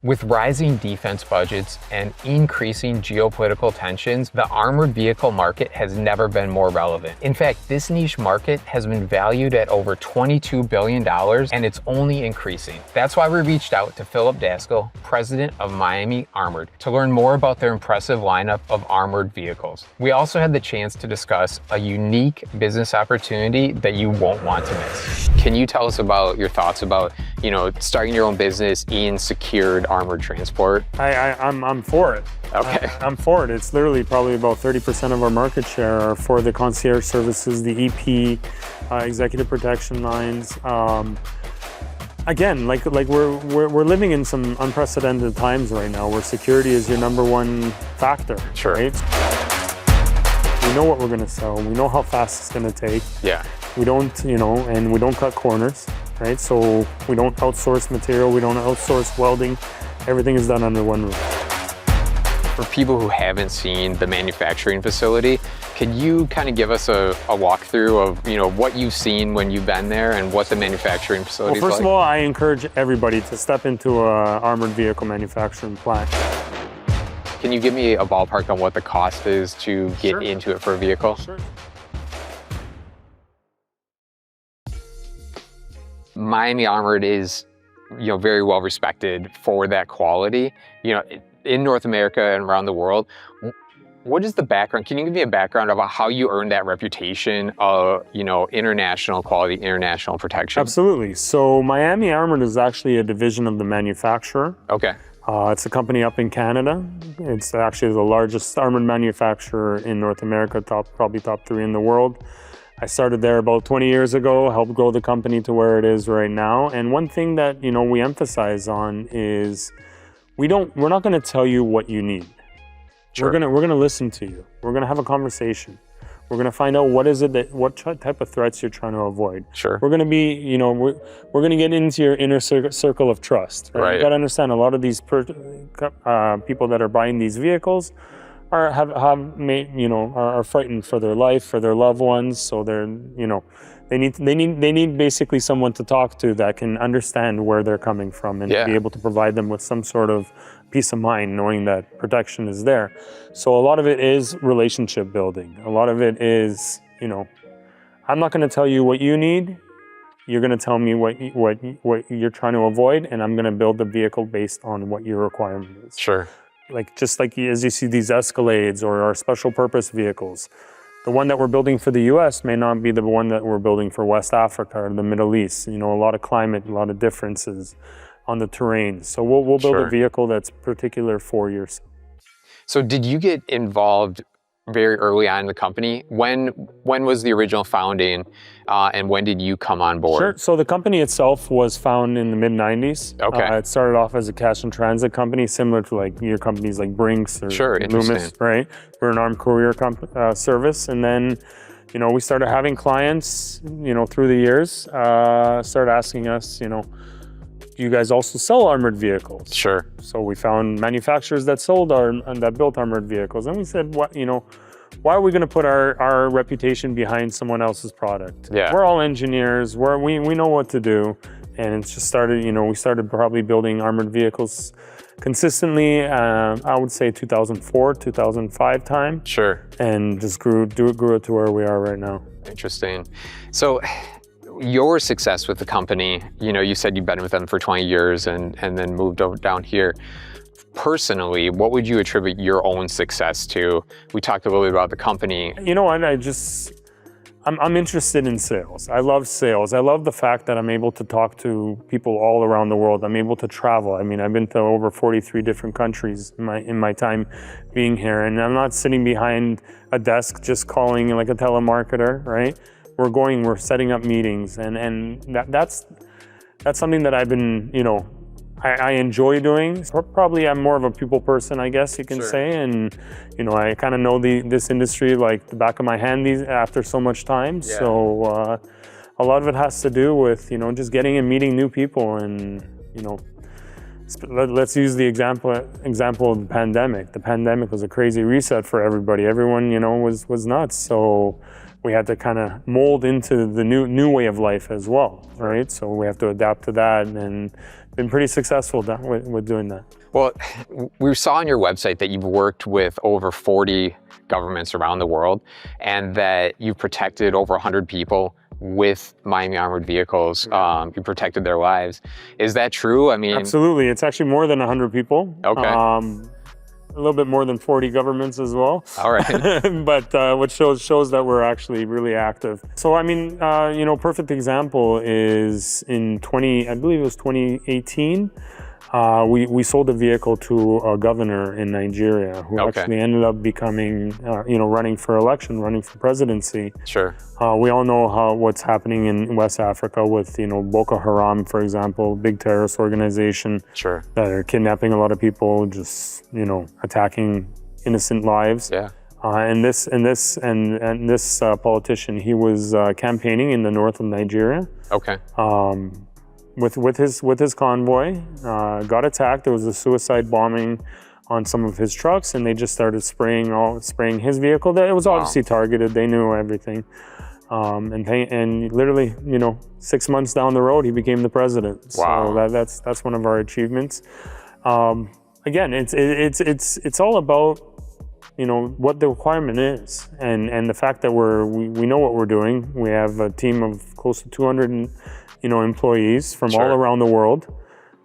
With rising defense budgets and increasing geopolitical tensions, the armored vehicle market has never been more relevant. In fact, this niche market has been valued at over $22 billion and it's only increasing. That's why we reached out to Philip Daskal, president of Miami Armored, to learn more about their impressive lineup of armored vehicles. We also had the chance to discuss a unique business opportunity that you won't want to miss. Can you tell us about your thoughts about, starting your own business in secured armored transport? I'm for it. Okay. I'm for it. It's literally probably about 30% of our market share are for the concierge services, the EP, executive protection lines. Again, like we're living in some unprecedented times right now, where security is your number one factor. Sure. Right? We know what we're going to sell. We know how fast it's going to take. Yeah. We don't, and we don't cut corners, right? So we don't outsource material. We don't outsource welding. Everything is done under one roof. For people who haven't seen the manufacturing facility, could you kind of give us a walkthrough of, what you've seen when you've been there and what the manufacturing facility is like? Well, first of all, I encourage everybody to step into an armored vehicle manufacturing plant. Can you give me a ballpark on what the cost is to get into it for a vehicle? Sure. Miami Armored is, very well respected for that quality. In North America and around the world. What is the background? Can you give me a background about how you earned that reputation of, international quality, international protection? Absolutely. So Miami Armored is actually a division of the manufacturer. Okay. It's a company up in Canada. It's actually the largest armored manufacturer in North America, probably top 3 in the world. I started there about 20 years ago, helped grow the company to where it is right now. And one thing that, we emphasize on is we're not going to tell you what you need. Sure. We're going to listen to you. We're going to have a conversation. We're going to find out what type of threats you're trying to avoid. Sure. We're going to be, we're going to get into your inner circle of trust. Right? You got to understand, a lot of these people that are buying these vehicles are frightened for their life, for their loved ones. So they need basically someone to talk to that can understand where they're coming from and be able to provide them with some sort of peace of mind, knowing that protection is there. So a lot of it is relationship building. A lot of it is, I'm not going to tell you what you need. You're going to tell me what you're trying to avoid, and I'm going to build the vehicle based on what your requirement is. Sure. Just like as you see these Escalades or our special purpose vehicles, the one that we're building for the US may not be the one that we're building for West Africa or the Middle East. A lot of climate, a lot of differences on the terrain. So we'll build a vehicle that's particular for yours. So did you get involved very early on in the company? When was the original founding, and when did you come on board? Sure. So the company itself was founded in the mid-90s. Okay. It started off as a cash and transit company, similar to your companies like Brinks or Loomis, right? We're an armed courier service. And then, we started having clients, through the years, started asking us, do you guys also sell armored vehicles? Sure. So we found manufacturers that that built armored vehicles. And we said, why are we going to put our reputation behind someone else's product? Yeah. We're all engineers. We know what to do. And it just started, we started probably building armored vehicles consistently, I would say 2004, 2005 time. Sure. And just grew it to where we are right now. Interesting. So your success with the company, you said you've been with them for 20 years and then moved over down here. Personally, what would you attribute your own success to? We talked a little bit about the company. You know what, I'm interested in sales. I love sales. I love the fact that I'm able to talk to people all around the world. I'm able to travel. I've been to over 43 different countries in my time being here. And I'm not sitting behind a desk just calling like a telemarketer, right? We're setting up meetings, and that's something that I've been, I enjoy doing. Probably I'm more of a people person, I guess you can say, and I kind of know this industry like the back of my hand after so much time. Yeah. So a lot of it has to do with just getting and meeting new people, and let's use the example of the pandemic. The pandemic was a crazy reset for everybody. Everyone was nuts. So we had to kind of mold into the new way of life as well, right? So we have to adapt to that and been pretty successful with doing that. Well, we saw on your website that you've worked with over 40 governments around the world and that you've protected over 100 people with Miami Armored Vehicles. You protected their lives. Is that true? I mean, absolutely. It's actually more than 100 people. Okay. A little bit more than 40 governments as well. All right. But what shows that we're actually really active. So I mean, you know, perfect example is in I believe it was 2018. We sold a vehicle to a governor in Nigeria who actually ended up becoming, you know, running for election, running for presidency. Sure. We all know what's happening in West Africa with, you know, Boko Haram, for example, big terrorist organization. Sure. That are kidnapping a lot of people, just, you know, attacking innocent lives. Yeah. And this politician, he was campaigning in the north of Nigeria. Okay. With his convoy, got attacked. There was a suicide bombing on some of his trucks, and they just started spraying his vehicle. It was obviously targeted. They knew everything, and literally, you know, 6 months down the road, he became the president. Wow. So that's one of our achievements. Again, it's all about, you know, what the requirement is, and the fact that we know what we're doing. We have a team of close to 200. You know, employees from all around the world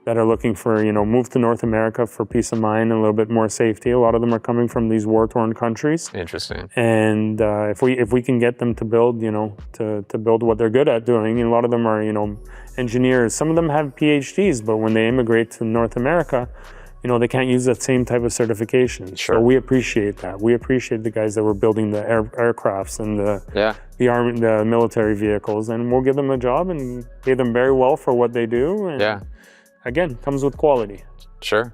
that are looking for, you know, move to North America for peace of mind and a little bit more safety. A lot of them are coming from these war-torn countries. Interesting. And if we can get them to build, you know, to build what they're good at doing, and a lot of them are, you know, engineers. Some of them have PhDs, but when they immigrate to North America, you know, they can't use that same type of certification. Sure. So we appreciate that. We appreciate the guys that were building the aircrafts and the army, the military vehicles, and we'll give them a job and pay them very well for what they do. And again, comes with quality. Sure.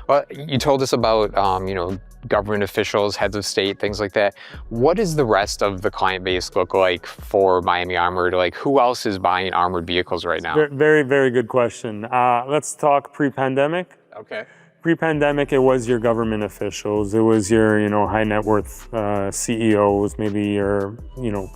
Well, you told us about, you know, government officials, heads of state, things like that. What does the rest of the client base look like for Miami Armored? Like, who else is buying armored vehicles right now? Very, very good question. Let's talk pre-pandemic. Okay. Pre-pandemic, it was your government officials. It was your, you know, high net worth CEOs, maybe your, you know,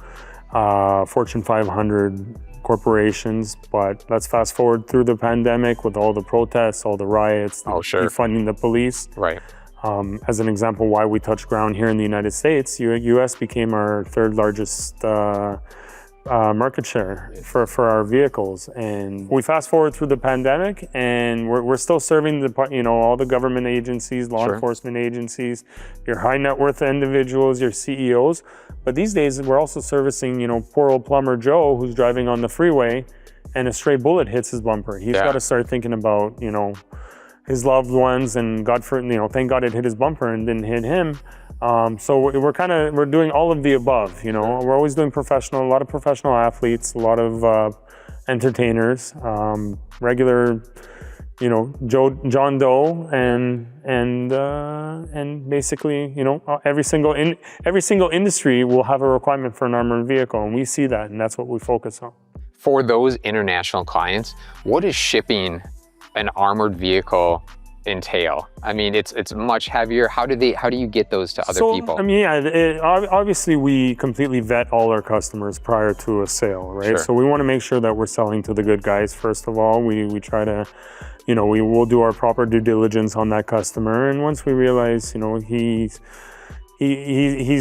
Fortune 500 corporations. But let's fast forward through the pandemic with all the protests, all the riots, defunding the police. Right. As an example, why we touched ground here in the United States, U.S. became our third largest market share for our vehicles. And we fast forward through the pandemic, and we're still serving the, you know, all the government agencies, law enforcement agencies, your high net worth individuals, your CEOs. But these days we're also servicing, you know, poor old plumber Joe who's driving on the freeway and a stray bullet hits his bumper. He's got to start thinking about, you know, his loved ones, and thank God it hit his bumper and didn't hit him. So we're doing all of the above, you know. We're always doing a lot of professional athletes, a lot of entertainers, regular, you know, John Doe, and basically, you know, every single industry will have a requirement for an armored vehicle, and we see that, and that's what we focus on. For those international clients, what is shipping an armored vehicle entail? I mean, it's much heavier. How do you get those to other people? I mean, obviously we completely vet all our customers prior to a sale, right? Sure. So we want to make sure that we're selling to the good guys first of all. We try to, you know, we will do our proper due diligence on that customer, and once we realize, you know, he's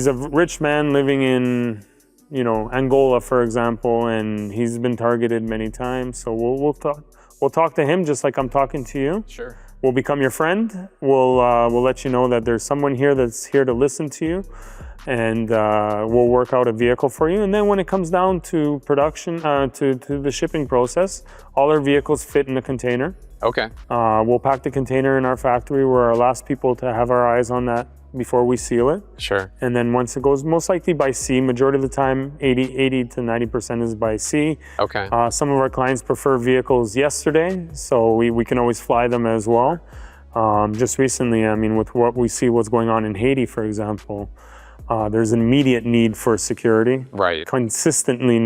a rich man living in, you know, Angola, for example, and he's been targeted many times, so we'll talk to him just like I'm talking to you. Sure. We'll become your friend. We'll let you know that there's someone here that's here to listen to you, and we'll work out a vehicle for you. And then when it comes down to production, to the shipping process, all our vehicles fit in a container. Okay. We'll pack the container in our factory. We're our last people to have our eyes on that before we seal it. Sure. And then once it goes, most likely by sea, majority of the time, 80 to 90% is by sea. Okay. Some of our clients prefer vehicles yesterday, so we can always fly them as well. Just recently, I mean, with what we see what's going on in Haiti, for example, there's an immediate need for security. Right. Consistently.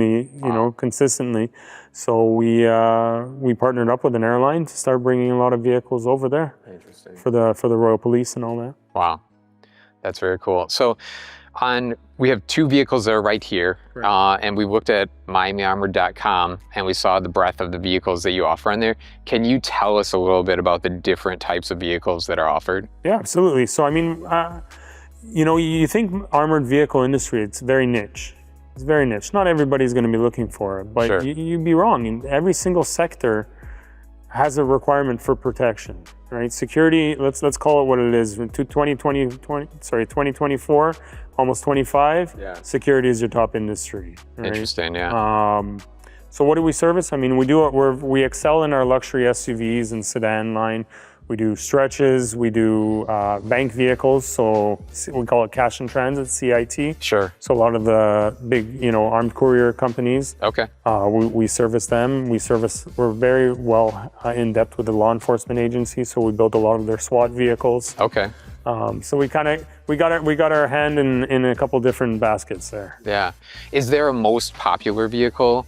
So we partnered up with an airline to start bringing a lot of vehicles over there. Interesting. For the Royal Police and all that. Wow. That's very cool. So We have two vehicles that are right here, and we looked at MiamiArmored.com and we saw the breadth of the vehicles that you offer on there. Can you tell us a little bit about the different types of vehicles that are offered? Yeah, absolutely. So I mean, you know, you think armored vehicle industry, it's very niche. It's very niche. Not everybody's going to be looking for it, but Sure. you'd be wrong. In every single sector has a requirement for protection, right? Security, let's call it what it is. 2024, almost 25, security is your top industry. Right? Interesting, yeah. So what do we service? I mean, we excel in our luxury SUVs and sedan line. We do stretches, we do bank vehicles, so we call it cash in transit, CIT. Sure. So a lot of the big, you know, armed courier companies. Okay. We service them. We're very well in depth with the law enforcement agency, so we build a lot of their SWAT vehicles. Okay. So we got our hand in a couple different baskets there. Yeah. Is there a most popular vehicle?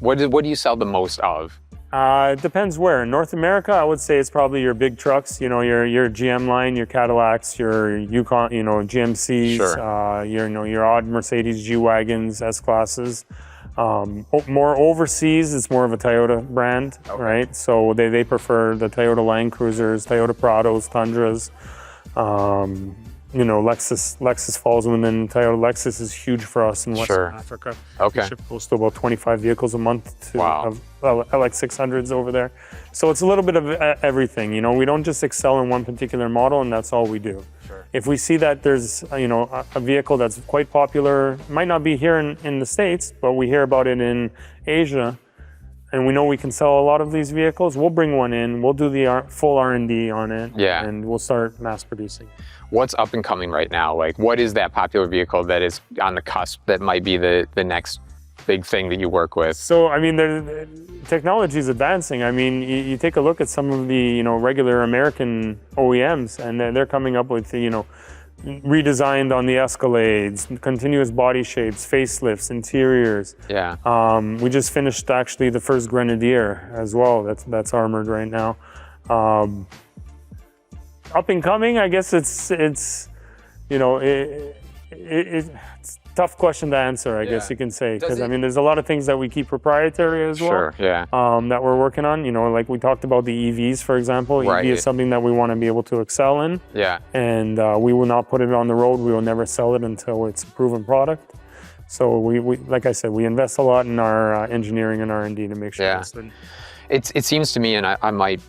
What do you sell the most of? It depends where. In North America, I would say it's probably your big trucks, you know, your GM line, your Cadillacs, your Yukon, you know, GMCs, Sure. your odd Mercedes G-Wagons, S-Classes. More overseas, it's more of a Toyota brand, right? So they prefer the Toyota Land Cruisers, Toyota Prados, Tundras. You know, Lexus falls within Toyota. Lexus is huge for us in Western Africa. Okay. We ship close to about 25 vehicles a month to Wow. LX600s over there. So it's a little bit of everything. You know, we don't just excel in one particular model, and that's all we do. Sure. If we see that there's, you know, a vehicle that's quite popular, might not be here in the States, but we hear about it in Asia, and we know we can sell a lot of these vehicles, we'll bring one in, we'll do the full R&D on it, and we'll start mass producing. What's up and coming right now? Like, what is that popular vehicle that is on the cusp that might be the next big thing that you work with? So, I mean, the technology is advancing. I mean, you take a look at some of the, you know, regular American OEMs, and they're coming up with, you know, redesigned on the Escalades, continuous body shapes, facelifts, interiors. Yeah. We just finished actually the first Grenadier as well. That's armored right now. Up and coming, I guess it's you know, it's a tough question to answer, I guess you can say, because I mean, there's a lot of things that we keep proprietary as well. Sure, yeah. That we're working on. You know, like we talked about the EVs, for example. Right. EV is something that we want to be able to excel in. Yeah. And we will not put it on the road. We will never sell it until it's a proven product. So we like I said, we invest a lot in our engineering and R&D to make sure. It seems to me, and I might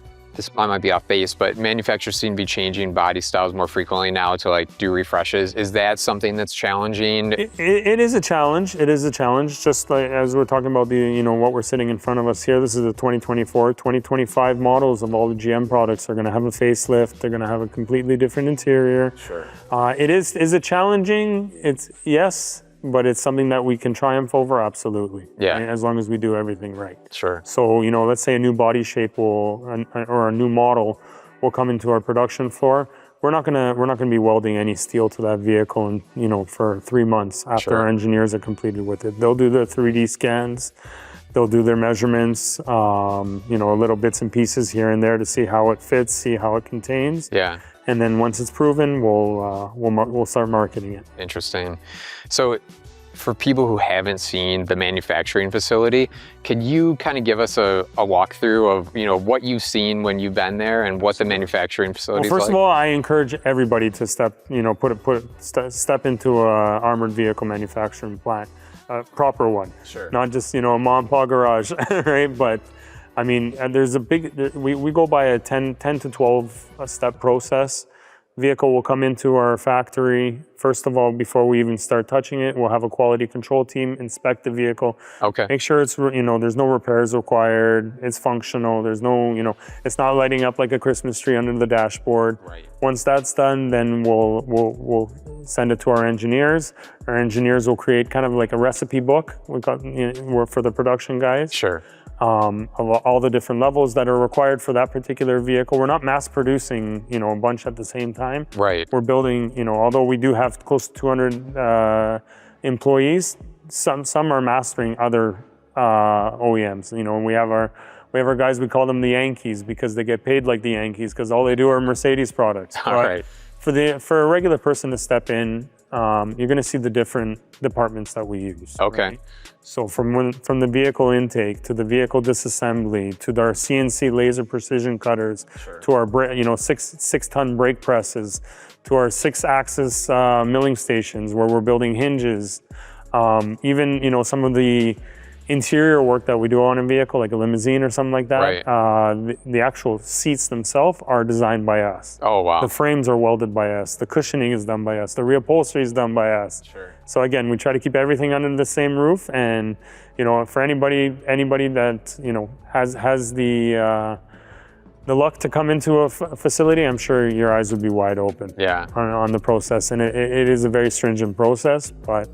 be off base, but manufacturers seem to be changing body styles more frequently now to like do refreshes. Is that something that's challenging? It is a challenge. It is a challenge. Just like as we're talking about the, you know, what we're sitting in front of us here, this is the 2024, 2025 models of all the GM products are going to have a facelift. They're going to have a completely different interior. Sure. Is it challenging? Yes. But it's something that we can triumph over, absolutely. Yeah. As long as we do everything right. Sure. So, you know, let's say a new body shape or a new model will come into our production floor. We're not gonna be welding any steel to that vehicle, and you know, for 3 months after our engineers are completed with it. They'll do their 3D scans. They'll do their measurements, you know, little bits and pieces here and there to see how it fits, see how it contains. Yeah. And then once it's proven, we'll start marketing it. Interesting. So for people who haven't seen the manufacturing facility, could you kind of give us a walkthrough of, you know, what you've seen when you've been there and what the manufacturing facility is like? First of all, I encourage everybody to step into a armored vehicle manufacturing plant, a proper one. Sure. Not just, you know, a mom and pop garage, right? But I mean, there's a we go by a 10 to 12 step process. Vehicle will come into our factory. First of all, before we even start touching it, we'll have a quality control team inspect the vehicle. Okay. Make sure it's, you know, there's no repairs required. It's functional. There's no, you know, it's not lighting up like a Christmas tree under the dashboard. Right. Once that's done, then we'll send it to our engineers. Our engineers will create kind of like a recipe book. We got, you know, for the production guys. Sure. Of all the different levels that are required for that particular vehicle. We're not mass producing, you know, a bunch at the same time. Right. We're building, you know, although we do have close to 200 employees, some are mastering other OEMs. You know, we have our guys, we call them the Yankees because they get paid like the Yankees because all they do are Mercedes products. All right. For a regular person to step in, you're going to see the different departments that we use. Okay. Right? So from the vehicle intake to the vehicle disassembly to our CNC laser precision cutters, to our 6-ton brake presses, to our 6-axis milling stations where we're building hinges, even some of the interior work that we do on a vehicle, like a limousine or something like that, Right. the actual seats themselves are designed by us. Oh, wow. The frames are welded by us. The cushioning is done by us. The reupholstery is done by us. Sure. So again, we try to keep everything under the same roof. And for anybody that has the luck to come into a facility, I'm sure your eyes would be wide open. Yeah. On the process, and it is a very stringent process, but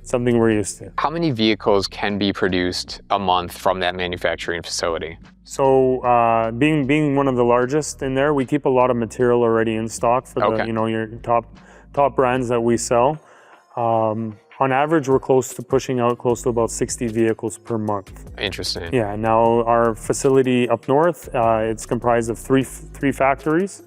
something we're used to. How many vehicles can be produced a month from that manufacturing facility? So being one of the largest in there, we keep a lot of material already in stock for the your top brands that we sell. On average, we're pushing out close to about 60 vehicles per month. Interesting. Yeah. Now our facility up north, it's comprised of three factories,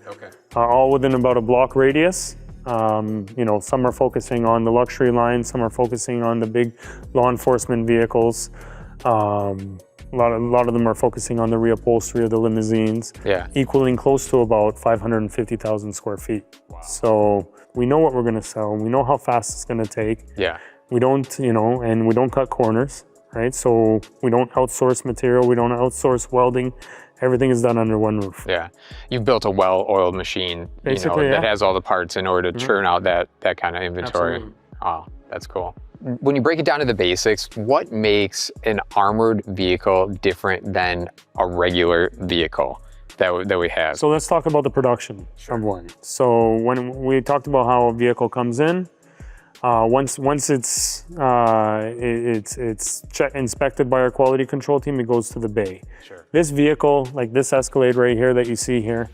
all within about a block radius. Some are focusing on the luxury line, some are focusing on the big law enforcement vehicles. A lot of them are focusing on the reupholstery of the limousines, equaling close to about 550,000 square feet. Wow. So we know what we're going to sell. We know how fast it's going to take. Yeah. We don't, and we don't cut corners, right? So we don't outsource material. We don't outsource welding. Everything is done under one roof. Yeah. You've built a well-oiled machine, basically, that has all the parts in order to churn out that kind of inventory. Absolutely. Oh, that's cool. When you break it down to the basics, what makes an armored vehicle different than a regular vehicle that we have? So let's talk about the production of one. So when we talked about how a vehicle comes in, once it's inspected by our quality control team, it goes to the bay. Sure. This vehicle, like this Escalade right here that you see here,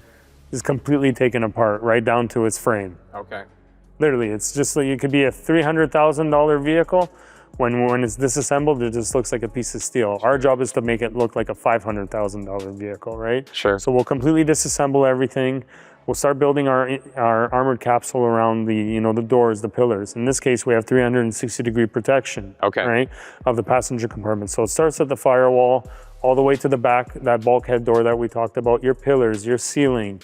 is completely taken apart right down to its frame. Okay. Literally, it's just like it could be a $300,000 vehicle. When it's disassembled, it just looks like a piece of steel. Our job is to make it look like a $500,000 vehicle, right? Sure. So we'll completely disassemble everything. We'll start building our armored capsule around the the doors, the pillars. In this case, we have 360-degree protection, right, of the passenger compartment. So it starts at the firewall, all the way to the back, that bulkhead door that we talked about, your pillars, your ceiling,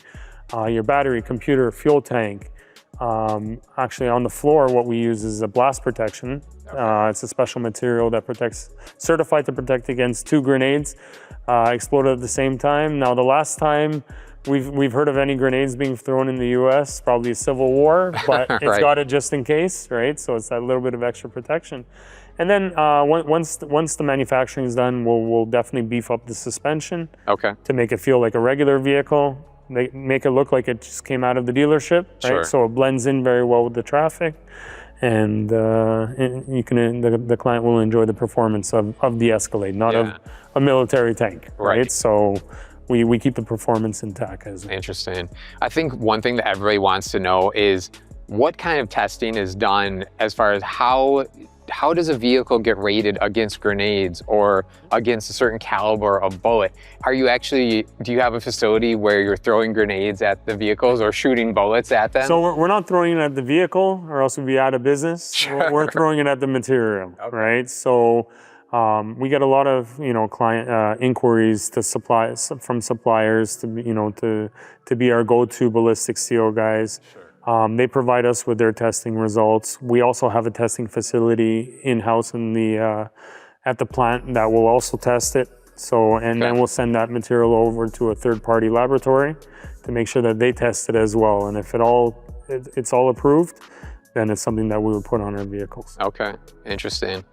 your battery, computer, fuel tank. Actually, on the floor, what we use is a blast protection. It's a special material that certified to protect against 2 grenades exploded at the same time. Now, the last time we've heard of any grenades being thrown in the U.S., probably a civil war, but it's got it just in case, right? So it's that little bit of extra protection. And then once the manufacturing is done, we'll definitely beef up the suspension to make it feel like a regular vehicle. Make it look like it just came out of the dealership, right? Sure. So it blends in very well with the traffic, and the client will enjoy the performance of the Escalade, not of a military tank, right? So we keep the performance intact as well. Interesting. I think one thing that everybody wants to know is what kind of testing is done as far as how does a vehicle get rated against grenades or against a certain caliber of bullet? Do you have a facility where you're throwing grenades at the vehicles or shooting bullets at them? So we're not throwing it at the vehicle or else we'd be out of business. Sure. We're throwing it at the material, right? So we get a lot of client inquiries from suppliers to be our go-to ballistic steel guys. Sure. They provide us with their testing results. We also have a testing facility in-house at the plant that will also test it. Then we'll send that material over to a third-party laboratory to make sure that they test it as well. And if it's all approved, then it's something that we would put on our vehicles. Okay, interesting.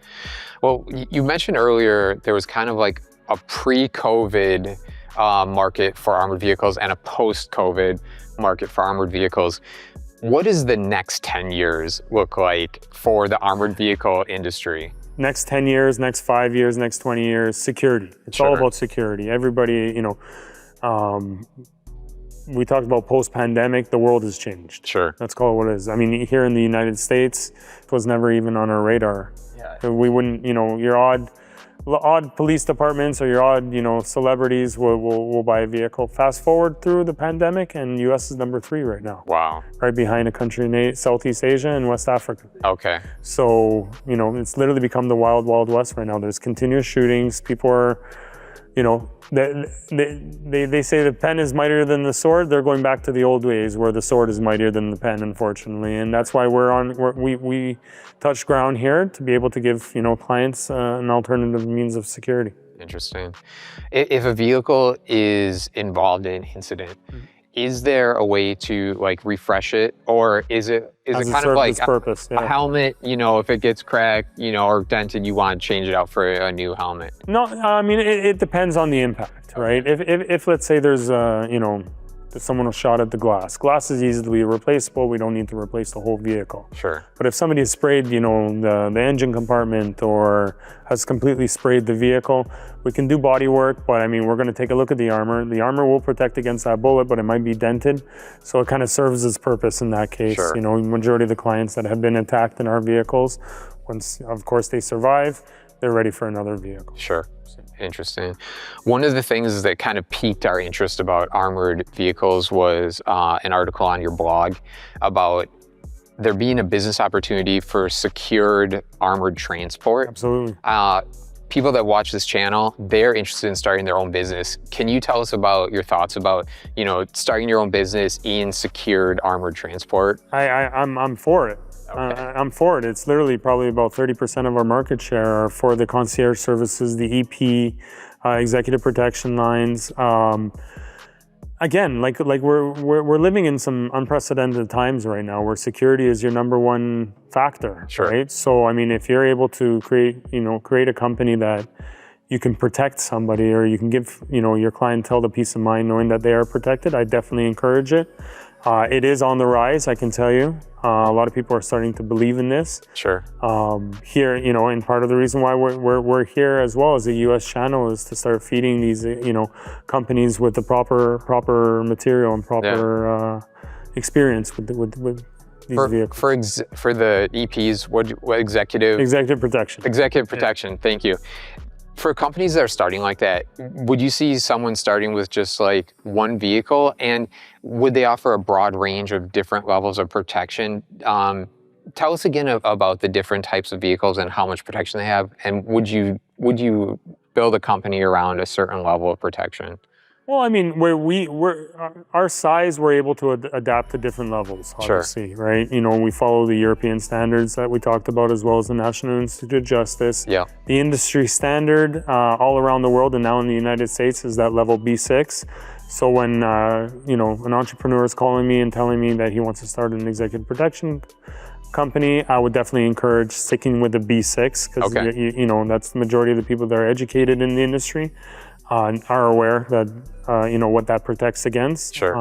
Well, you mentioned earlier there was kind of like a pre-COVID market for armored vehicles and a post-COVID market for armored vehicles. What does the next 10 years look like for the armored vehicle industry? Next 10 years, next 5 years, next 20 years, security. It's all about security. Everybody, we talked about post-pandemic, the world has changed. Sure. Let's call it what it is. I mean, here in the United States, it was never even on our radar. Yeah. We wouldn't, your odd odd police departments or your odd, celebrities will buy a vehicle. Fast forward through the pandemic, and U.S. is number 3 right now. Wow. Right behind a country in Southeast Asia and West Africa. Okay. So, it's literally become the wild, wild west right now. There's continuous shootings. People are, they say the pen is mightier than the sword. They're going back to the old ways where the sword is mightier than the pen, unfortunately. And that's why we touch ground here to be able to give, clients an alternative means of security. Interesting. If a vehicle is involved in an incident, is there a way to like refresh it, or is it kind of like a helmet? If it gets cracked, or dented, you want to change it out for a new helmet? No, I mean it depends on the impact, right? If let's say there's someone was shot at the glass. Glass is easily replaceable. We don't need to replace the whole vehicle. Sure. But if somebody has sprayed, the engine compartment or has completely sprayed the vehicle, we can do body work, but I mean, we're going to take a look at the armor. The armor will protect against that bullet, but it might be dented. So it kind of serves its purpose in that case. Sure. Majority of the clients that have been attacked in our vehicles, once, of course, they survive, they're ready for another vehicle. Sure. Interesting. One of the things that kind of piqued our interest about armored vehicles was an article on your blog about there being a business opportunity for secured armored transport. Absolutely. People that watch this channel, they're interested in starting their own business. Can you tell us about your thoughts about, starting your own business in secured armored transport? I'm for it. Okay. I'm for it. It's literally probably about 30% of our market share for the concierge services, the EP, executive protection lines. Again, like we're living in some unprecedented times right now, where security is your number one factor. Sure. Right? So I mean, if you're able to create a company that you can protect somebody, or you can give your clientele the peace of mind knowing that they are protected, I definitely encourage it. It is on the rise, I can tell you. A lot of people are starting to believe in this. Sure. Here, and part of the reason why we're here as well as a U.S. channel is to start feeding these, companies with the proper material and proper experience with these vehicles. For the EPs, what executive? Executive protection. Executive protection. Yeah. Thank you. For companies that are starting like that, would you see someone starting with just like one vehicle, and would they offer a broad range of different levels of protection? Tell us again about the different types of vehicles and how much protection they have, and would you build a company around a certain level of protection? Well, I mean, our size, we're able to adapt to different levels, obviously, sure. Right? We follow the European standards that we talked about, as well as the National Institute of Justice. Yeah. The industry standard all around the world, and now in the United States, is that level B6. So when, an entrepreneur is calling me and telling me that he wants to start an executive protection company, I would definitely encourage sticking with the B6, because, that's the majority of the people that are educated in the industry. Are aware that what that protects against. Sure.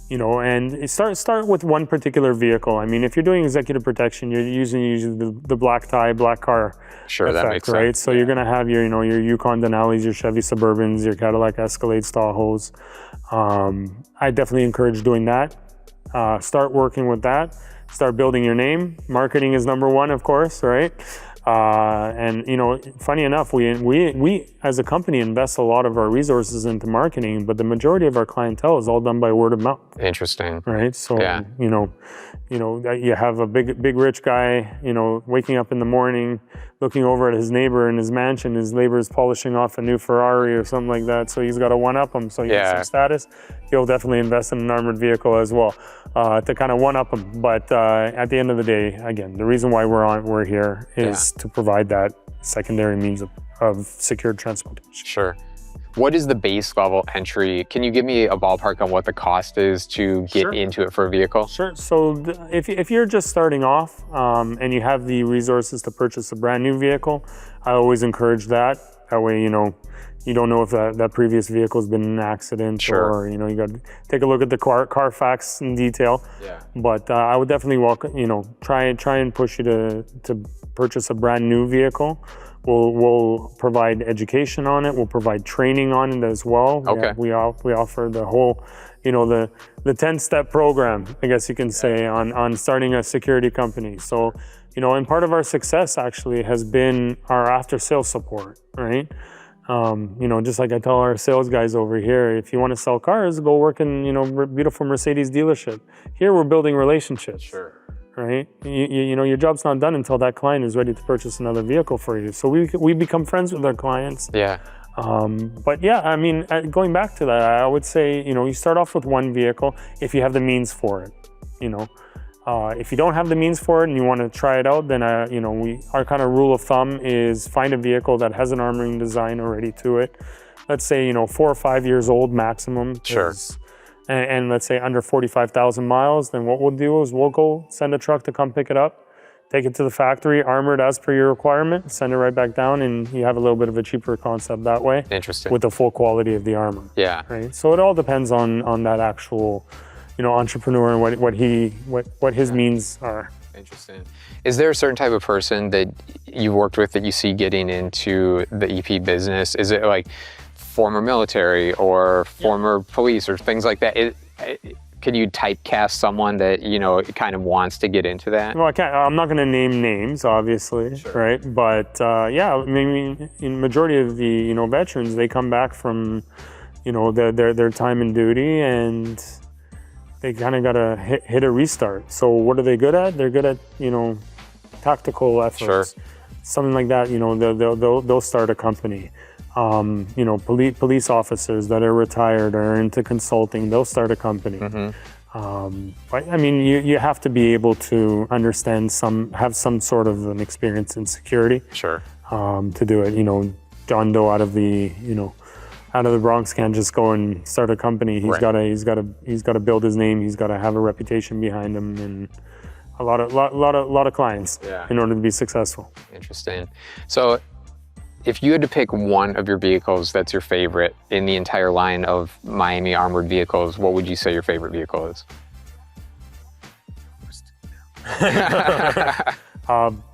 And start with one particular vehicle. I mean, if you're doing executive protection, you're using the black tie, black car. Sure, effect, that makes right? sense. So you're gonna have your Yukon Denalis, your Chevy Suburbans, your Cadillac Escalades, Tahoes. I definitely encourage doing that. Start working with that. Start building your name. Marketing is number one, of course, right? And funny enough, we as a company invest a lot of our resources into marketing, but the majority of our clientele is all done by word of mouth. Interesting. Right. So yeah. You have a big rich guy, waking up in the morning, looking over at his neighbor in his mansion. His neighbor is polishing off a new Ferrari or something like that. So he's got to one up him. So he has some status. He'll definitely invest in an armored vehicle as well to kind of one up him. But at the end of the day, again, the reason why we're here is to provide that secondary means of secured transportation. Sure. What is the base level entry? Can you give me a ballpark on what the cost is to get into it for a vehicle? Sure. So if you're just starting off and you have the resources to purchase a brand new vehicle, I always encourage that. That way, you don't know if that previous vehicle has been in an accident, sure. Or you got to take a look at the Carfax in detail. Yeah. But I would definitely try and push you to purchase a brand new vehicle. We'll provide education on it. We'll provide training on it as well. Okay. We offer the whole, the 10-step program, I guess you can say, on starting a security company. So, And part of our success actually has been our after-sales support, right? Just like I tell our sales guys over here, if you want to sell cars, go work in, beautiful Mercedes dealership. Here we're building relationships. Sure. Right? Your job's not done until that client is ready to purchase another vehicle for you. So we become friends with our clients. Yeah. But yeah, I mean, going back to that, I would say, you start off with one vehicle if you have the means for it. If you don't have the means for it and you want to try it out, then our kind of rule of thumb is find a vehicle that has an armoring design already to it. Let's say 4 or 5 years old maximum. Sure. And let's say under 45,000 miles, then what we'll do is we'll go send a truck to come pick it up, take it to the factory, armor it as per your requirement, send it right back down, and you have a little bit of a cheaper concept that way. Interesting. With the full quality of the armor. Yeah. Right. So it all depends on that actual, entrepreneur and what his means are. Interesting. Is there a certain type of person that you've worked with that you see getting into the EP business? Is it like former military or former police or things like that? Can you typecast someone that, kind of wants to get into that? Well, I'm not going to name names, obviously, Sure. right? But yeah, I mean, in majority of the, veterans, they come back from, their time in duty and they kind of got to hit a restart. So what are they good at? They're good at, tactical efforts. Sure. Something like that, they'll start a company. Police officers that are retired or into consulting, they'll start a company. Mm-hmm. But I mean, you have to be able to understand have some sort of an experience in security. Sure. To do it. John Doe out of the Bronx can't just go and start a company. He's got to build his name. He's got to have a reputation behind him and a lot of clients in order to be successful. Interesting. So, if you had to pick one of your vehicles that's your favorite in the entire line of Miami armored vehicles, what would you say your favorite vehicle is?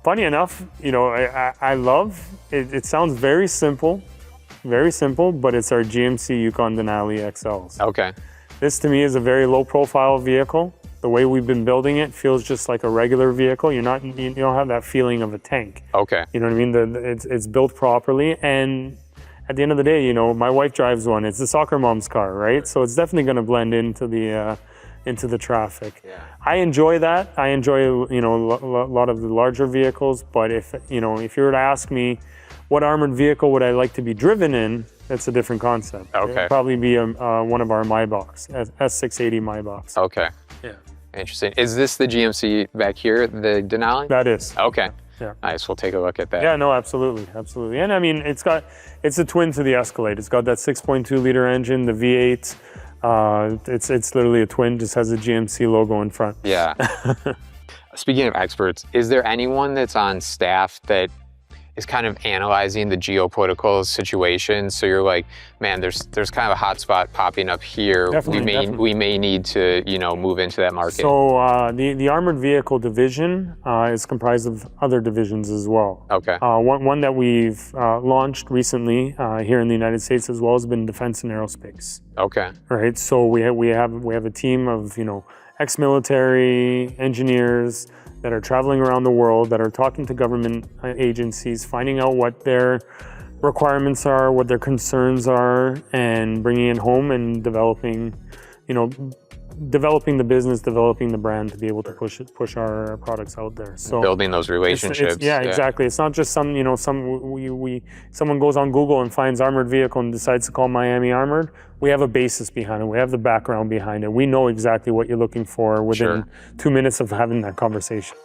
Funny enough, I love it. It sounds very simple, but it's our GMC Yukon Denali XLs. Okay. This to me is a very low profile vehicle. The way we've been building it feels just like a regular vehicle. You don't have that feeling of a tank. Okay. You know what I mean? It's built properly, and at the end of the day, my wife drives one. It's a soccer mom's car, right? So it's definitely going to blend into the traffic. Yeah. I enjoy that. I enjoy a lot of the larger vehicles. But if you were to ask me, what armored vehicle would I like to be driven in? That's a different concept. Okay. It'd probably be one of our Maybachs, S680 Maybachs. Okay. Yeah. Interesting. Is this the GMC back here, the Denali? That is. Okay. Yeah. Nice. We'll take a look at that. Yeah, no, absolutely. And I mean, it's a twin to the Escalade. It's got that 6.2 liter engine, the V8. It's literally a twin, just has a GMC logo in front. Yeah. Speaking of experts, is there anyone that's on staff that is kind of analyzing the geopolitical situation? So you're like, man, there's kind of a hot spot popping up here. Definitely. We may need to, move into that market. So the armored vehicle division is comprised of other divisions as well. Okay. One that we've launched recently here in the United States as well has been defense and aerospace. Okay. Right. So we have a team of ex-military engineers that are traveling around the world, that are talking to government agencies, finding out what their requirements are, what their concerns are, and bringing it home and developing the business, developing the brand to be able to push our products out there. So building those relationships. Yeah, exactly. It's not just someone goes on Google and finds armored vehicle and decides to call Miami Armored. We have a basis behind it. We have the background behind it. We know exactly what you're looking for within 2 minutes of having that conversation.